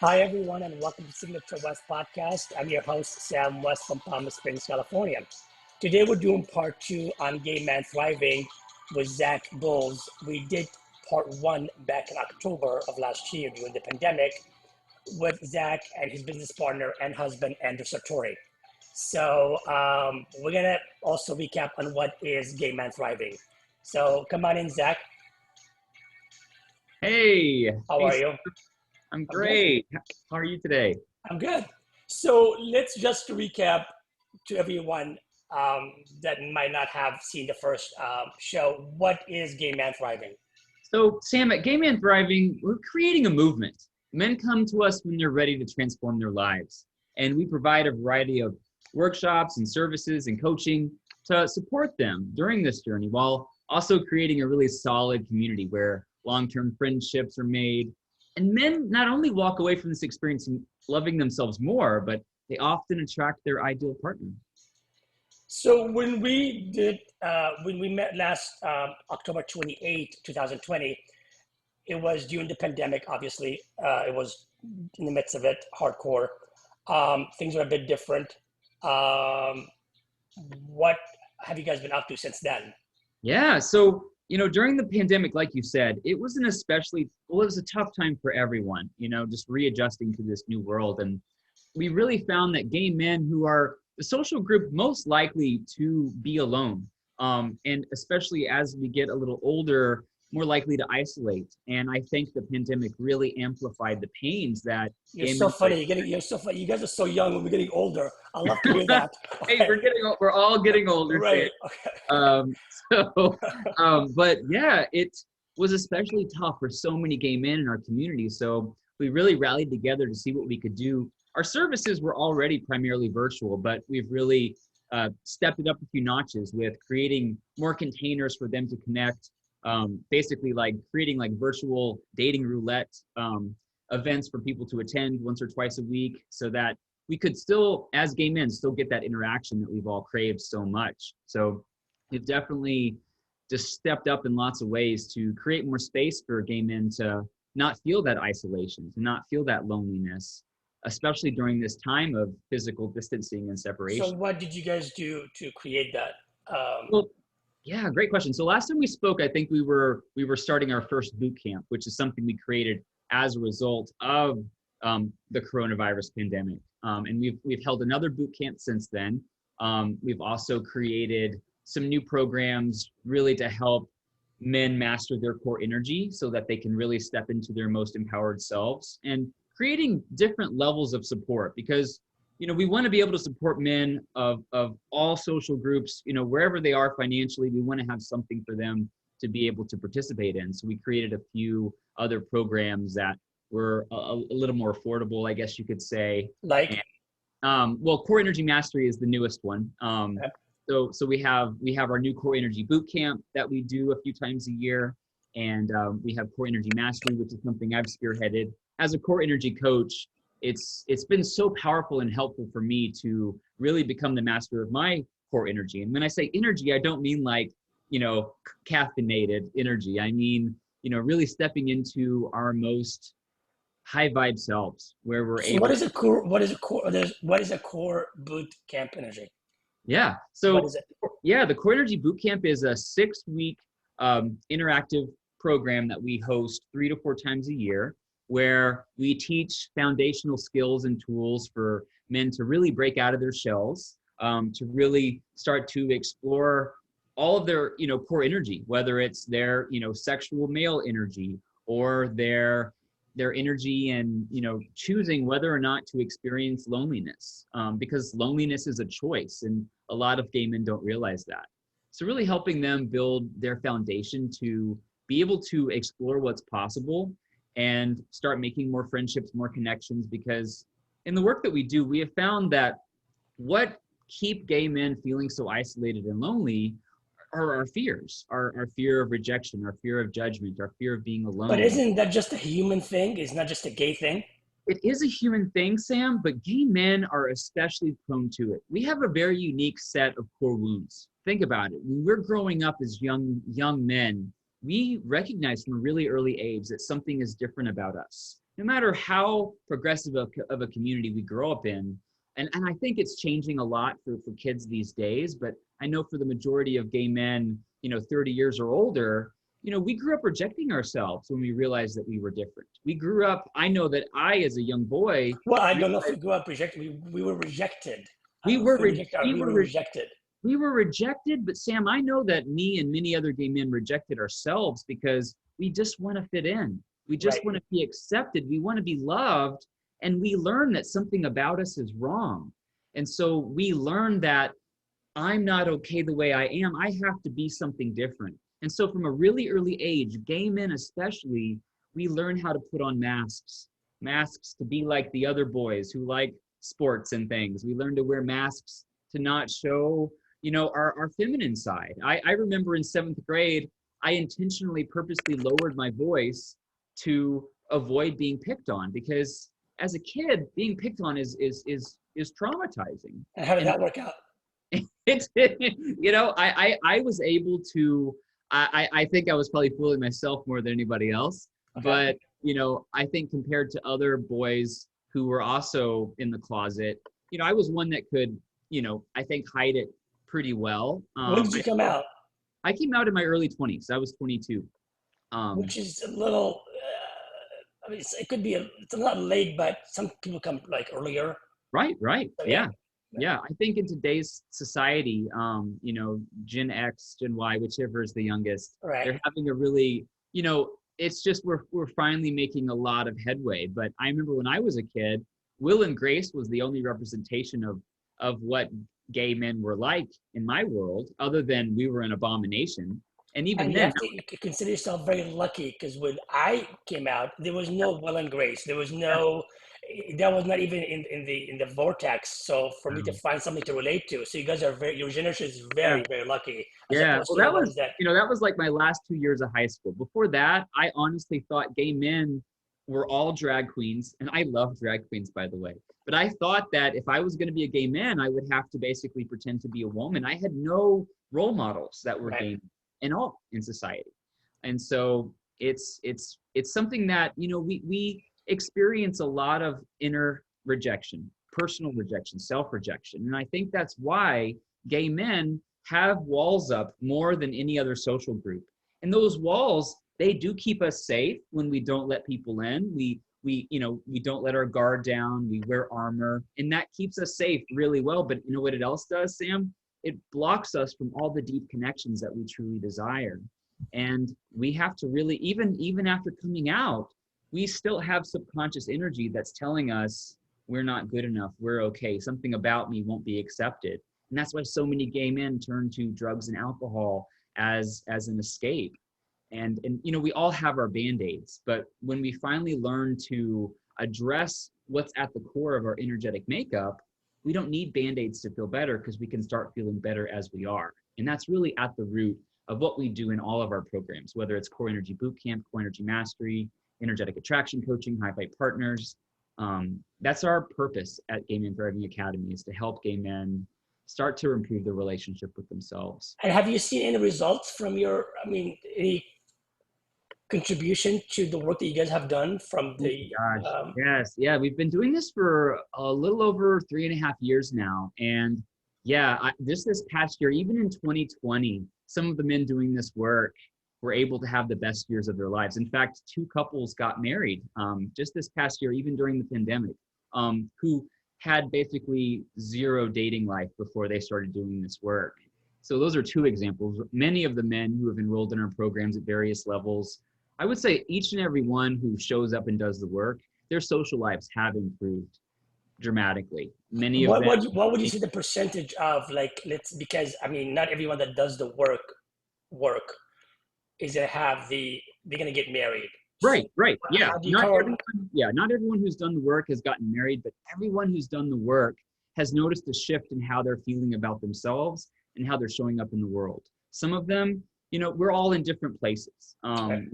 Hi, everyone, and welcome to Signature West Podcast. I'm your host, Sam West from Palm Springs, California. Today, we're doing part two on Gay Man Thriving with Zach Bulls. We did part one back in October of last year during the pandemic with Zach and his business partner and husband, Andrew Sartori. So, we're going to also recap on what is Gay Man Thriving. So, come on in, Zach. Hey, How hey, are you? I'm I'm good. great. How are you today? I'm good. So let's just recap to everyone that might not have seen the first show. What is Gay Man Thriving? So, Sam, at Gay Man Thriving, we're creating a movement. Men come to us when they're ready to transform their lives, and we provide a variety of workshops and services and coaching to support them during this journey, while also creating a really solid community where long-term friendships are made. And men not only walk away from this experience loving themselves more, but they often attract their ideal partner. So when we met last October 28, 2020, it was during the pandemic, obviously. It was in the midst of it, hardcore. Things were a bit different. Um, what have you guys been up to since then? Yeah. So, during the pandemic, like you said, it was an especially, well, it was a tough time for everyone, just readjusting to this new world. And we really found that gay men who are the social group most likely to be alone, and especially as we get a little older, more likely to isolate. And I think the pandemic really amplified the pains that You're gay so men. funny. You're so funny. You guys are so young and we're getting older. I love to hear that. Hey, Okay. we're all getting older, Sam. Right. Okay. Um, so, but yeah, it was especially tough for so many gay men in our community. So we really rallied together to see what we could do. Our services were already primarily virtual, but we've really stepped it up a few notches with creating more containers for them to connect. Basically, like creating like virtual dating roulette events for people to attend once or twice a week, so that we could still, as gay men, still get that interaction that we've all craved so much. So we've definitely just stepped up in lots of ways to create more space for gay men to not feel that isolation, to not feel that loneliness, especially during this time of physical distancing and So separation. what did you guys do to create that? Well, yeah, great question. So last time we spoke, I think we were starting our first boot camp, which is something we created as a result of the coronavirus pandemic. And we've held another boot camp since then. We've also created some new programs really to help men master their core energy so that they can really step into their most empowered selves, and creating different levels of support, because we want to be able to support men of all social groups, wherever they are financially. We want to have something for them to be able to participate in. So we created a few other programs that were a little more affordable, I guess you could say. like, And well, Core Energy Mastery is the newest one. So we have our new Core Energy Boot Camp that we do a few times a year, and we have Core Energy Mastery, which is something I've spearheaded as a core energy coach. It's been so powerful and helpful for me to really become the master of my core energy. And when I say energy, I don't mean like caffeinated energy. I mean really stepping into our most high vibe selves, where we're so what able. is a core? What is a core boot camp energy? Yeah. What So, is it? yeah, the Core Energy Bootcamp is a 6-week interactive program that we host 3 to 4 times a year, where we teach foundational skills and tools for men to really break out of their shells, to really start to explore all of their, core energy, whether it's their, sexual male energy, or their energy, and choosing whether or not to experience loneliness, because loneliness is a choice, and a lot of gay men don't realize that. So really helping them build their foundation to be able to explore what's possible and start making more friendships, more connections, because in the work that we do, we have found that what keep gay men feeling so isolated and lonely are our fears, our fear of rejection, our fear of judgment, our fear of being But alone. isn't that just a human thing? It's not just a gay thing. It is a human thing, Sam, but gay men are especially prone to it. We have a very unique set of core wounds. Think about it. When we're growing up as young men, we recognize from a really early age that something is different about us. no matter how progressive of a community we grow up in, and I think it's changing a lot for kids these days, but I know for the majority of gay men, 30 years or older, we grew up rejecting ourselves when we realized that we were different. We grew up, I know that I, as a young boy, Well, I don't know if we grew up rejected. We were rejected. we were, re- we We were, were re- rejected. we were rejected, but Sam, I know that me and many other gay men rejected ourselves because we just want to fit in. We just Right. want to be accepted. We want to be loved. And we learn that something about us is wrong. And so we learn that I'm not okay the way I am. I have to be something different. And so from a really early age, gay men especially, we learn how to put on masks to be like the other boys who like sports and things. We learn to wear masks to not show, our feminine side. I remember in 7th grade, I intentionally purposely lowered my voice to avoid being picked on, because as a kid, being picked on is traumatizing. And how did And that work out? it's, I was able to, I think I was probably fooling myself more than anybody else. Okay. But, I think compared to other boys who were also in the closet, I was one that could, I think hide it pretty well. When did you come out? I came out in my early 20s. I was 22. Which is a little, it could be, it's a lot late, but some people come like earlier. Right. So, Yeah. I think in today's society, Gen X, Gen Y, whichever is the youngest, Right. they're having a really, it's just we're finally making a lot of headway. But I remember when I was a kid, Will and Grace was the only representation of what gay men were like in my world, other than we were an abomination. And even And you then, have to consider yourself very lucky, because when I came out, there was no Will and Grace. There was no, that was not even in the vortex. So for me to find something to relate to, so you guys are your generation is very, very lucky. As yeah. opposed Well, to the that was, ones that, that was like my last 2 years of high school. Before that, I honestly thought gay men were all drag queens, and I love drag queens, by the way. But I thought that if I was going to be a gay man, I would have to basically pretend to be a woman. I had no role models that were Right. gay in all in society. And so it's something that, we experience a lot of inner rejection, personal rejection, self-rejection. And I think that's why gay men have walls up more than any other social group. And those walls, they do keep us safe when we don't let people in. We don't let our guard down. We wear armor, and that keeps us safe really well. But you know what it else does, Sam? It blocks us from all the deep connections that we truly desire. And we have to really, even after coming out, we still have subconscious energy that's telling us we're not good enough, we're okay, something about me won't be accepted. And that's why so many gay men turn to drugs and alcohol as an escape. And we all have our band-aids, but when we finally learn to address what's at the core of our energetic makeup, we don't need band-aids to feel better, because we can start feeling better as we are. And that's really at the root of what we do in all of our programs, whether it's Core Energy Bootcamp, Core Energy Mastery, Energetic Attraction Coaching, High Five Partners. That's our purpose at Gay Men Thriving Academy, is to help gay men start to improve their relationship with themselves. and have you seen any results from any contribution to the work that you guys have done from the, Yes. Yeah. We've been doing this for a little over 3.5 years now. And yeah, this past year, even in 2020, some of the men doing this work were able to have the best years of their lives. In fact, 2 couples got married just this past year, even during the pandemic, who had basically zero dating life before they started doing this work. So those are 2 examples. Many of the men who have enrolled in our programs at various levels, I would say each and every one who shows up and does the work, their social lives have improved dramatically. Many of them. What would you say the percentage of, like, because not everyone that does the work is gonna have they're gonna get married. Right. Yeah. How do you Not everyone who's done the work has gotten married, but everyone who's done the work has noticed a shift in how they're feeling about themselves and how they're showing up in the world. Some of them, we're all in different places. Okay.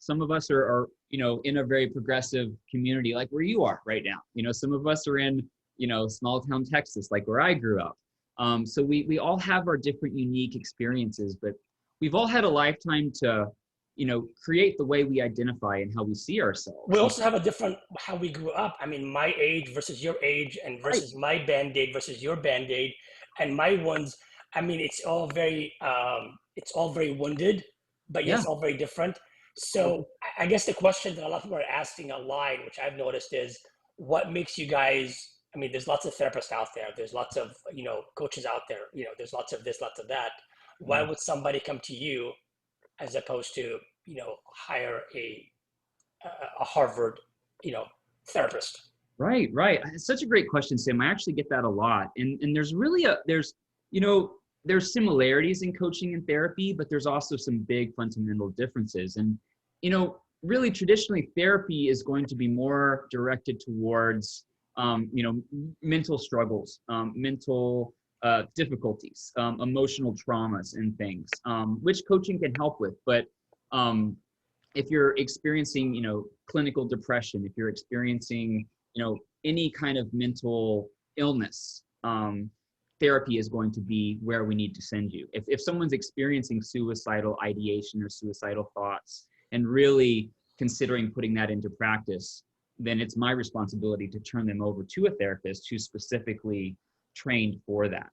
Some of us are in a very progressive community like where you are right now. Some of us are in, small town Texas, like where I grew up. So we all have our different unique experiences, but we've all had a lifetime to, create the way we identify and how we see ourselves. We also have a different how we grew up. I mean, my age versus your age, and Right. versus my band-aid versus your band-aid, and my ones. I mean, it's all very wounded, but yet Yeah. it's all very different. So I guess the question that a lot of people are asking online, which I've noticed, is what makes you guys? I mean, there's lots of therapists out there. There's lots of coaches out there. There's lots of this, lots of that. Why Yeah. would somebody come to you as opposed to hire a Harvard, therapist? Right, right. It's such a great question, Sam. I actually get that a lot. And there's really you know, there's similarities in coaching and therapy, but there's also some big fundamental differences. And, really traditionally therapy is going to be more directed towards, mental struggles, mental difficulties, emotional traumas and things, which coaching can help with. But if you're experiencing, clinical depression, if you're experiencing, any kind of mental illness, therapy is going to be where we need to send you. If someone's experiencing suicidal ideation or suicidal thoughts and really considering putting that into practice, then it's my responsibility to turn them over to a therapist who's specifically trained for that.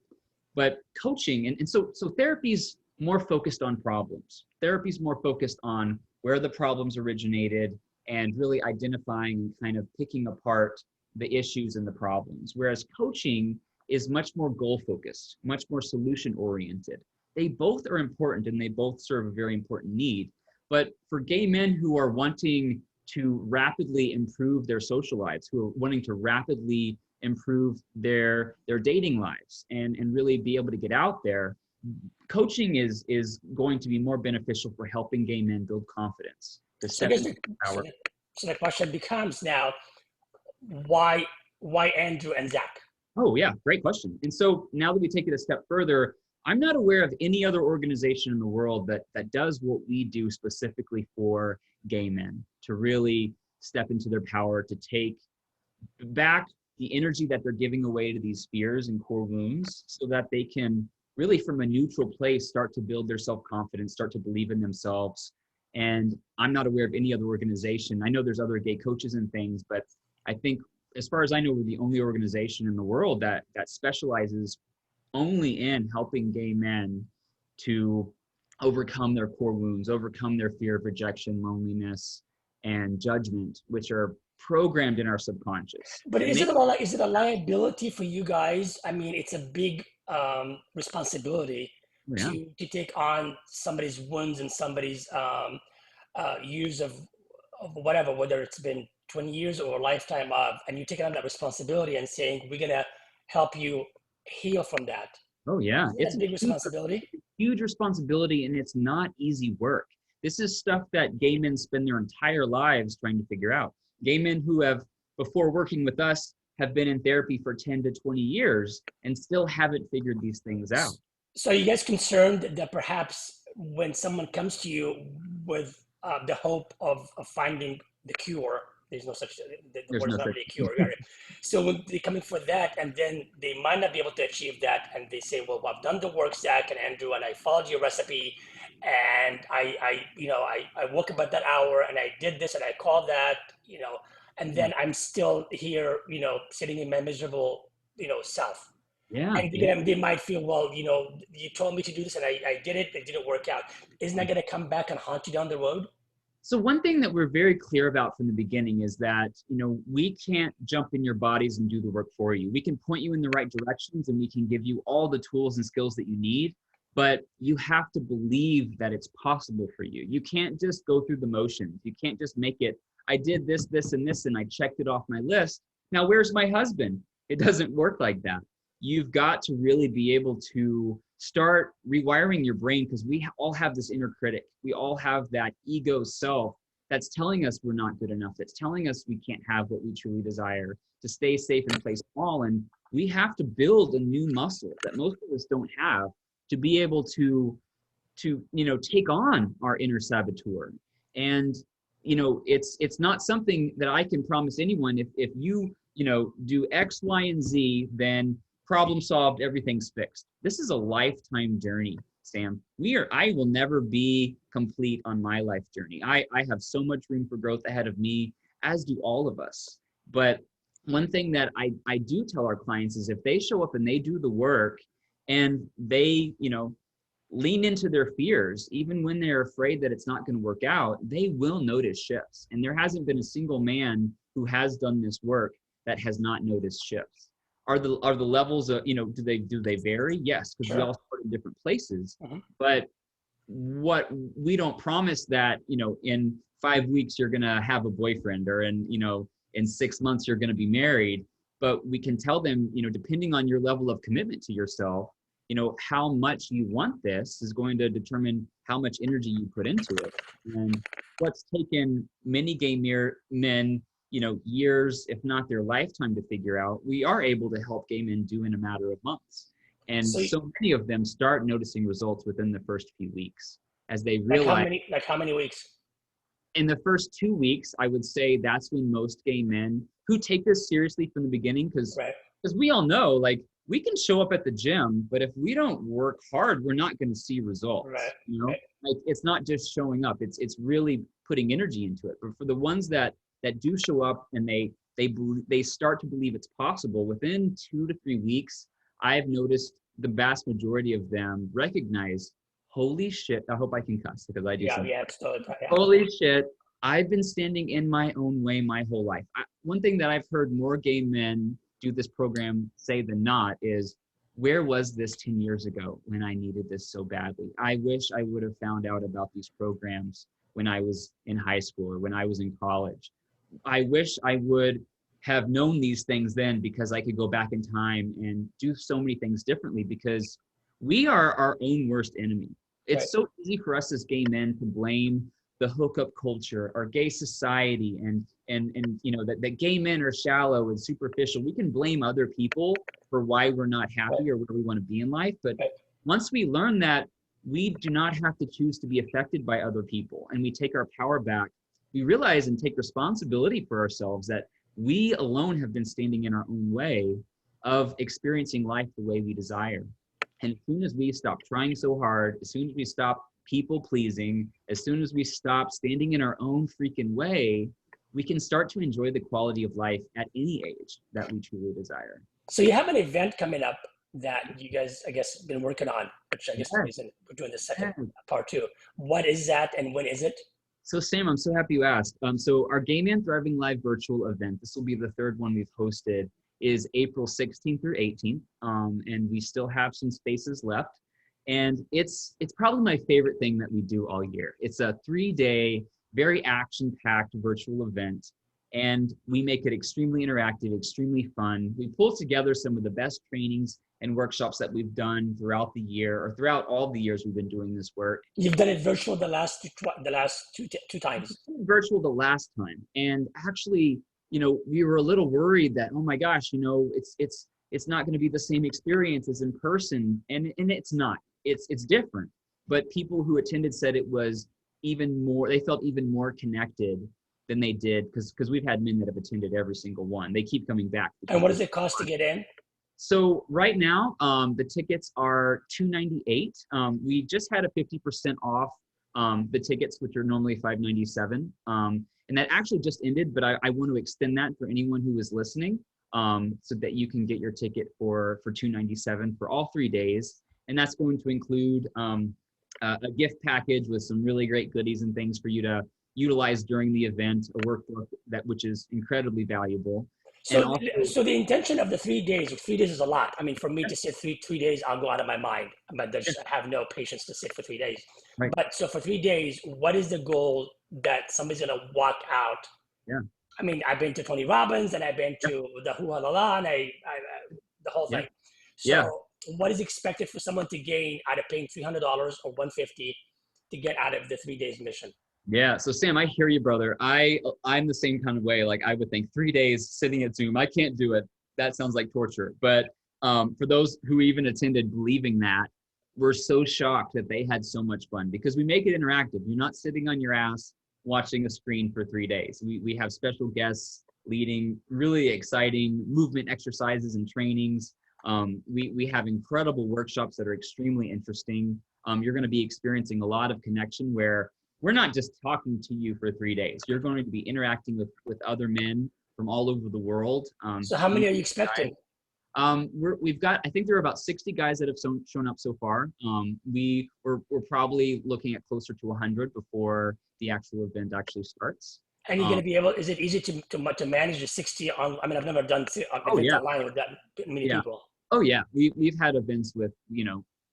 But coaching, and so therapy's more focused on problems. Therapy's more focused on where the problems originated and really identifying and kind of picking apart the issues and the problems. Whereas coaching is much more goal focused, much more solution oriented. They both are important and they both serve a very important need. But for gay men who are wanting to rapidly improve their social lives, who are wanting to rapidly improve their dating lives and really be able to get out there, coaching is going to be more beneficial for helping gay men build confidence. So the question becomes now, why Andrew and Zach? Oh yeah, great question. And so now that we take it a step further, I'm not aware of any other organization in the world that does what we do specifically for gay men, to really step into their power, to take back the energy that they're giving away to these fears and core wounds so that they can really from a neutral place start to build their self-confidence, start to believe in themselves. And I'm not aware of any other organization. I know there's other gay coaches and things, but I think as far as I know, we're the only organization in the world that specializes only in helping gay men to overcome their core wounds, overcome their fear of rejection, loneliness, and judgment, which are programmed in our subconscious. But is it a liability for you guys? I mean, it's a big responsibility to take on somebody's wounds and somebody's years of whatever, whether it's been 20 years or a lifetime of, and you take on that responsibility and saying, we're going to help you heal from that. Oh yeah. It's a big responsibility. Huge responsibility, and it's not easy work. This is stuff that gay men spend their entire lives trying to figure out. Gay men who have, before working with us, have been in therapy for 10 to 20 years and still haven't figured these things out. So are you guys concerned that perhaps when someone comes to you with the hope of finding the cure, there's no such the word is not really a cure, right? So when they come in for that, and then they might not be able to achieve that, and they say, well, I've done the work, Zach and Andrew, and I followed your recipe, and I woke up at that hour and I did this and I called that, and then I'm still here, sitting in my miserable, self. Yeah. And they might feel, well, you told me to do this and I did it, it didn't work out. Isn't that going to come back and haunt you down the road? So one thing that we're very clear about from the beginning is that, we can't jump in your bodies and do the work for you. We can point you in the right directions and we can give you all the tools and skills that you need, but you have to believe that it's possible for you. You can't just go through the motions. You can't just make it, I did this, this, and this, and I checked it off my list. Now, where's my husband? It doesn't work like that. You've got to really be able to start rewiring your brain, because we all have this inner critic. We all have that ego self that's telling us we're not good enough, that's telling us we can't have what we truly desire, to stay safe and play small. And we have to build a new muscle that most of us don't have to be able to take on our inner saboteur. And it's not something that I can promise anyone. If you do X, Y, and Z, then problem solved, everything's fixed. This is a lifetime journey. Sam. I will never be complete on my life journey. I have so much room for growth ahead of me, as do all of us. But one thing that I do tell our clients is if they show up and they do the work and they, lean into their fears, even when they're afraid that it's not going to work out, they will notice shifts. And there hasn't been a single man who has done this work that has not noticed shifts. Are the levels of, do they vary? Yes, because we all start in different places. But what we don't promise that, in 5 weeks you're going to have a boyfriend, or in 6 months you're going to be married. But we can tell them, depending on your level of commitment to yourself, how much you want this is going to determine how much energy you put into it. And what's taken many gay men, years, if not their lifetime, to figure out, we are able to help gay men do in a matter of months. And so many of them start noticing results within the first few weeks as they realize. Like how many weeks? In the first 2 weeks, I would say that's when most gay men who take this seriously from the beginning, because we all know, like, we can show up at the gym, but if we don't work hard, we're not going to see results. Like, it's not just showing up; it's really putting energy into it. But for the ones that do show up and they start to believe it's possible, within 2 to 3 weeks, I've noticed the vast majority of them recognize, holy shit! I hope I can cuss because I do. Holy shit! I've been standing in my own way my whole life. One thing that I've heard more gay men do this program say than not is, where was this 10 years ago when I needed this so badly? I wish I would have found out about these programs when I was in high school or when I was in college. I wish I would have known these things then, because I could go back in time and do so many things differently, because we are our own worst enemy. It's so easy for us as gay men to blame the hookup culture or gay society and that gay men are shallow and superficial. We can blame other people for why we're not happy or where we want to be in life. But once we learn that we do not have to choose to be affected by other people, and we take our power back, we realize and take responsibility for ourselves that we alone have been standing in our own way of experiencing life the way we desire. And as soon as we stop trying so hard, as soon as we stop people pleasing, as soon as we stop standing in our own freaking way, we can start to enjoy the quality of life at any age that we truly desire. So you have an event coming up that you guys, I guess, been working on, which I guess the reason we're doing the second part too. What is that and when is it? So Sam, I'm so happy you asked. So our Gay Man Thriving Live virtual event, this will be the third one we've hosted, is April 16th through 18th. And we still have some spaces left. And it's probably my favorite thing that we do all year. It's a 3-day, very action-packed virtual event. And we make it extremely interactive, extremely fun. We pull together some of the best trainings and workshops that we've done throughout the year, or throughout all the years we've been doing this work. You've done it virtual the last two times. Virtual the last time. And actually, we were a little worried that, oh my gosh, it's not going to be the same experience as in person. And it's not. It's different. But people who attended said it was even more, they felt even more connected than they did, because we've had men that have attended every single one. They keep coming back. And what does it cost to get in? So right now, the tickets are $298. We just had a 50% off the tickets, which are normally $597. And that actually just ended, but I want to extend that for anyone who is listening, so that you can get your ticket for $297 for all 3 days. And that's going to include a gift package with some really great goodies and things for you to utilize during the event, a workbook which is incredibly valuable. So the intention of the 3 days, 3 days is a lot. I mean, for me to sit three days, I'll go out of my mind. But I have no patience to sit for 3 days. Right. But so for 3 days, what is the goal that somebody's going to walk out? Yeah. I mean, I've been to Tony Robbins and I've been to the Hula La and the whole thing. So what is expected for someone to gain out of paying $300 or $150 to get out of the 3 days mission? Yeah. So Sam, I hear you, brother. I'm the same kind of way. Like, I would think 3 days sitting at Zoom, I can't do it. That sounds like torture. But for those who even attended believing that, we're so shocked that they had so much fun, because we make it interactive. You're not sitting on your ass watching a screen for 3 days. We have special guests leading really exciting movement exercises and trainings. We have incredible workshops that are extremely interesting. you're going to be experiencing a lot of connection where we're not just talking to you for 3 days. You're going to be interacting with other men from all over the world. So how many are you expecting? We've got, I think there are about 60 guys that have shown up so far. We're probably looking at closer to 100 before the actual event actually starts. And you're going to be able, is it easy to manage the 60 on, I mean, I've never done events online with that many people. Oh yeah. We've had events with,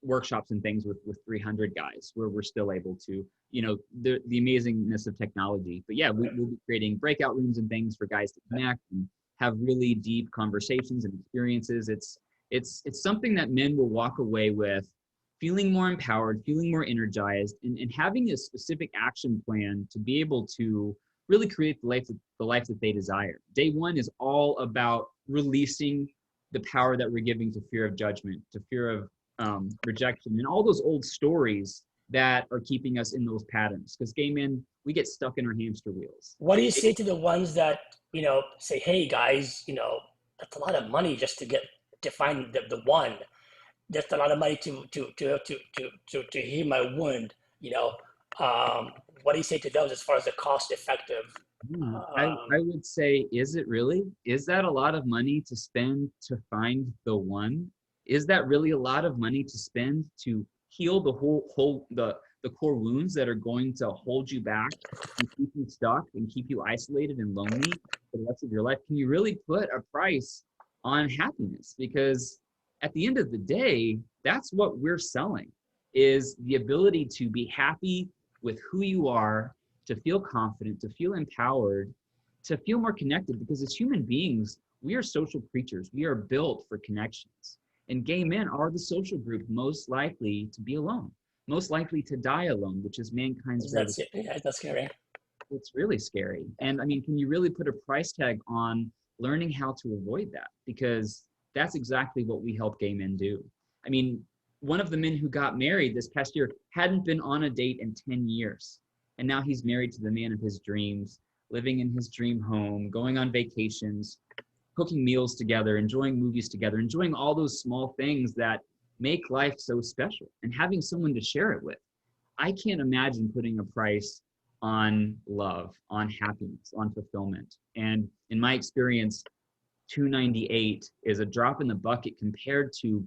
workshops and things with 300 guys where we're still able to, the amazingness of technology. But yeah, we'll be creating breakout rooms and things for guys to connect and have really deep conversations and experiences. It's something that men will walk away with feeling more empowered, feeling more energized, and having a specific action plan to be able to really create the life that they desire. Day one is all about releasing the power that we're giving to fear of judgment, to fear of rejection, and all those old stories that are keeping us in those patterns. Because gay men, we get stuck in our hamster wheels. What do you say to the ones that, say, hey guys, that's a lot of money just to find the one. That's a lot of money to heal my wound. What do you say to those as far as the cost effective? I would say, is it really? Is that a lot of money to spend to find the one? Is that really a lot of money to spend to heal the the core wounds that are going to hold you back and keep you stuck and keep you isolated and lonely for the rest of your life? Can you really put a price on happiness? Because at the end of the day, that's what we're selling, is the ability to be happy with who you are, to feel confident, to feel empowered, to feel more connected. Because as human beings, we are social creatures. We are built for connections. And gay men are the social group most likely to be alone, most likely to die alone, which is mankind's greatest. Yeah, that's scary. It's really scary. And I mean, can you really put a price tag on learning how to avoid that? Because that's exactly what we help gay men do. I mean, one of the men who got married this past year hadn't been on a date in 10 years. And now he's married to the man of his dreams, living in his dream home, going on vacations, cooking meals together, enjoying movies together, enjoying all those small things that make life so special and having someone to share it with. I can't imagine putting a price on love, on happiness, on fulfillment. And in my experience, $298 is a drop in the bucket compared to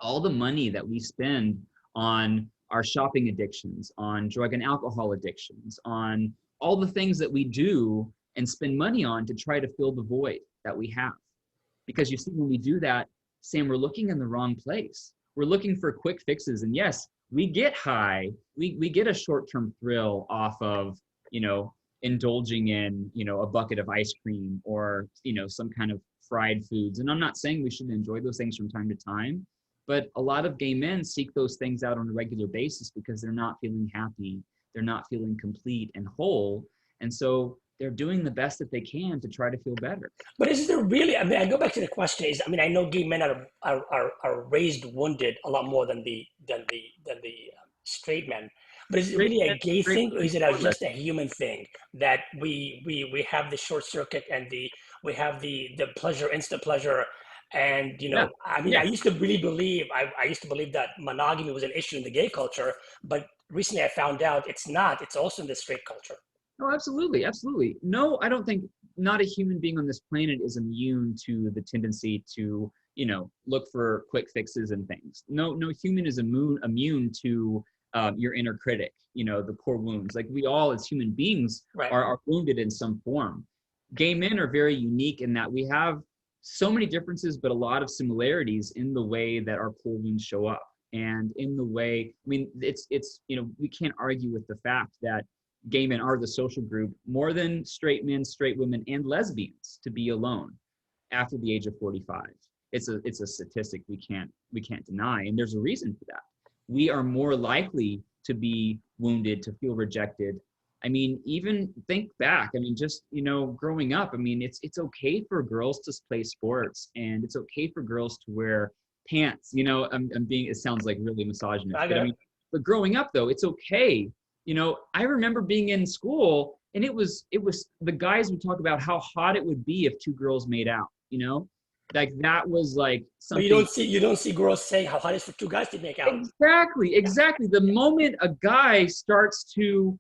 all the money that we spend on our shopping addictions, on drug and alcohol addictions, on all the things that we do and spend money on to try to fill the void that we have. Because you see, when we do that, Sam, we're looking in the wrong place. We're looking for quick fixes. And yes, we get high. We get a short-term thrill off of, indulging in, a bucket of ice cream or, some kind of fried foods. And I'm not saying we shouldn't enjoy those things from time to time, but a lot of gay men seek those things out on a regular basis because they're not feeling happy. They're not feeling complete and whole. And so they're doing the best that they can to try to feel better. But is there really, I go back to the question is, I know gay men are raised wounded a lot more than the straight men. But is it really a gay thing, or is it just a human thing that we have the short circuit and we have the pleasure, instant pleasure? And, I used to really believe, I used to believe that monogamy was an issue in the gay culture, but recently I found out it's not. It's also in the straight culture. Oh, absolutely. Absolutely. No, I don't think not a human being on this planet is immune to the tendency to, look for quick fixes and things. No human is immune to your inner critic, the core wounds. Like we all as human beings are wounded in some form. Gay men are very unique in that we have so many differences, but a lot of similarities in the way that our core wounds show up. And in the way, it's we can't argue with the fact that gay men are the social group more than straight men, straight women, and lesbians to be alone after the age of 45. It's a statistic we can't deny, and there's a reason for that. We are more likely to be wounded, to feel rejected. Even think back. Just growing up. It's okay for girls to play sports, and it's okay for girls to wear pants. It sounds like really misogynist, but growing up though, it's okay. I remember being in school and it was the guys would talk about how hot it would be if two girls made out, Like that was like But something. you don't see girls saying how hard it is for two guys to make out. Exactly. The moment a guy starts to,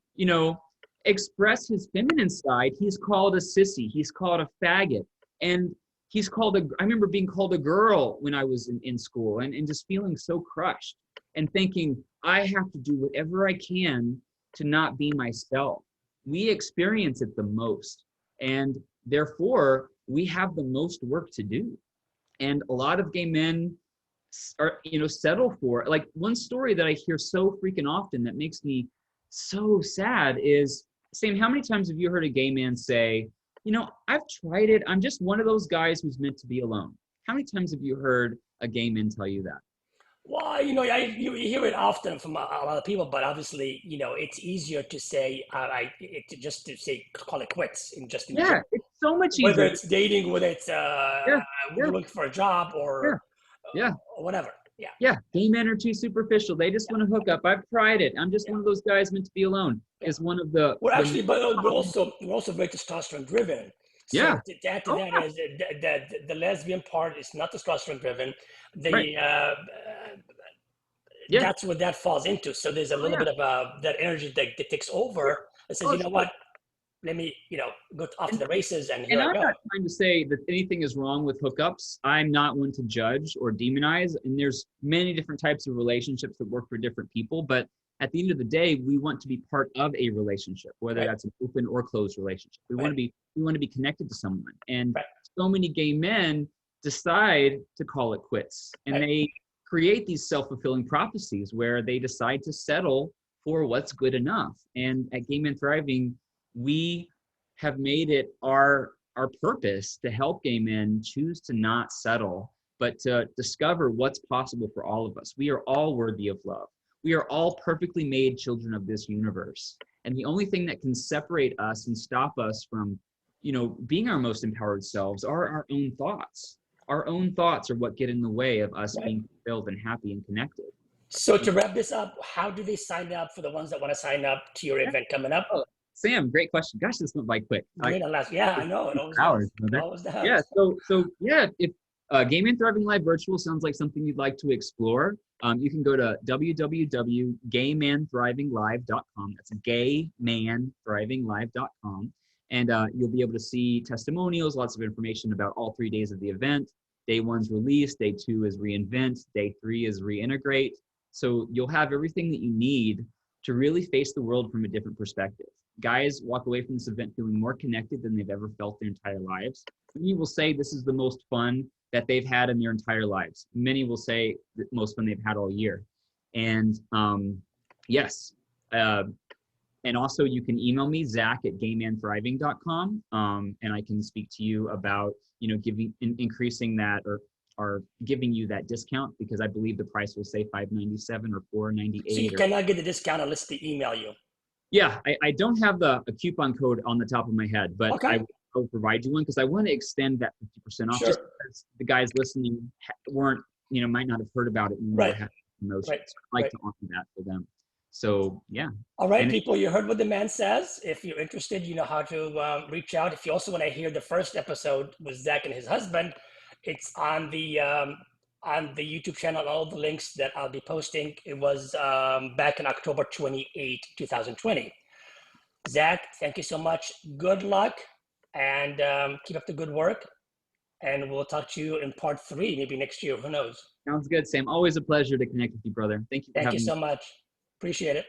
express his feminine side, he's called a sissy, he's called a faggot, and I remember being called a girl when I was in school, and just feeling so crushed and thinking, I have to do whatever I can to not be myself. We experience it the most, and therefore we have the most work to do. And a lot of gay men are, settle for, like, one story that I hear so freaking often that makes me so sad is, Sam, how many times have you heard a gay man say, I've tried it, I'm just one of those guys who's meant to be alone? How many times have you heard a gay man tell you that? Well, you hear it often from a lot of people, but obviously, it's easier to say, just to say, call it quits, in just in Yeah, it's so much whether easier. it's dating, whether it's Yeah, yeah, looking for a job, or yeah, whatever. Yeah. yeah. Gay men are too superficial. They just want to hook up. I've tried it. I'm just one of those guys meant to be alone. Is one of the We're actually, but we're also very testosterone driven. So yeah. to add to that is that the lesbian part is not testosterone driven. The Right. Yeah. That's what that falls into. So there's a little bit of that energy that takes over and says, you know what, let me, go off to the races, and here I I'm go. not trying to say that anything is wrong with hookups. I'm not one to judge or demonize. And there's many different types of relationships that work for different people. But at the end of the day, we want to be part of a relationship, whether that's an open or closed relationship. We want to be connected to someone. And so many gay men decide to call it quits, and they create these self-fulfilling prophecies where they decide to settle for what's good enough. And at Gay Men Thriving, we have made it our purpose to help gay men choose to not settle, but to discover what's possible for all of us. We are all worthy of love. We are all perfectly made children of this universe. And the only thing that can separate us and stop us from, being our most empowered selves are our own thoughts. Our own thoughts are what get in the way of us being fulfilled and happy and connected. So to wrap this up, how do they sign up for the ones that want to sign up to your event coming up? Oh, Sam, great question. Gosh, this went by quick. I know. It always does. Yeah. So yeah, if Gay Men Thriving Live Virtual sounds like something you'd like to explore, you can go to www.gaymanthrivinglive.com. That's gaymanthrivinglive.com. And you'll be able to see testimonials, lots of information about all 3 days of the event. Day 1's release, day 2 is reinvent, day 3 is reintegrate. So you'll have everything that you need to really face the world from a different perspective. Guys walk away from this event feeling more connected than they've ever felt their entire lives. Many will say this is the most fun that they've had in their entire lives. Many will say the most fun they've had all year. And yes. And also you can email me, Zach@gaymanthriving.com. And I can speak to you about, increasing that or giving you that discount, because I believe the price will say $597 or $498. So you cannot get the discount unless they email you. Yeah, I don't have a coupon code on the top of my head, but I will provide you one, because I want to extend that 50% off, just because the guys listening might not have heard about it and never had promotion. So I'd like to offer that for them. So yeah. All right, people, you heard what the man says. If you're interested, you know how to reach out. If you also want to hear the first episode with Zach and his husband, it's on the YouTube channel. All the links that I'll be posting. It was back in October 28, 2020. Zach, thank you so much. Good luck, and keep up the good work. And we'll talk to you in part 3, maybe next year. Who knows? Sounds good, Sam. Always a pleasure to connect with you, brother. Thank you. Thank you so much. Appreciate it.